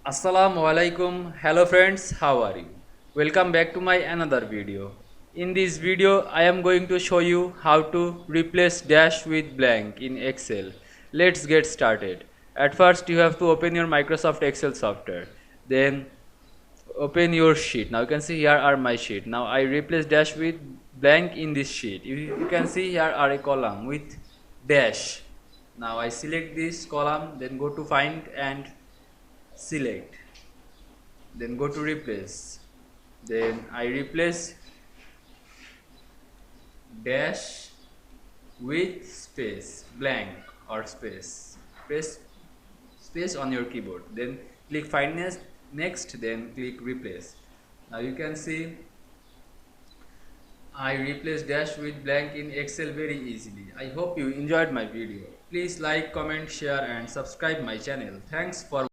Assalamu Walaikum. Hello friends, how are you? Welcome back to my another video. In this video, I am going to show you how to replace dash with blank in Excel. Let's get started. At first, you have to open your Microsoft Excel software. Then open your sheet. Now you can see here are my sheet. Now I replace dash with blank in this sheet. You can see here are a column with dash. Now I select this column, then go to find and select, then go to replace, then I replace dash with space, blank or space, press space on your keyboard, then click find next, then click replace. Now you can see I replace dash with blank in Excel very easily. I hope you enjoyed my video. Please like, comment, share and subscribe my channel. Thanks for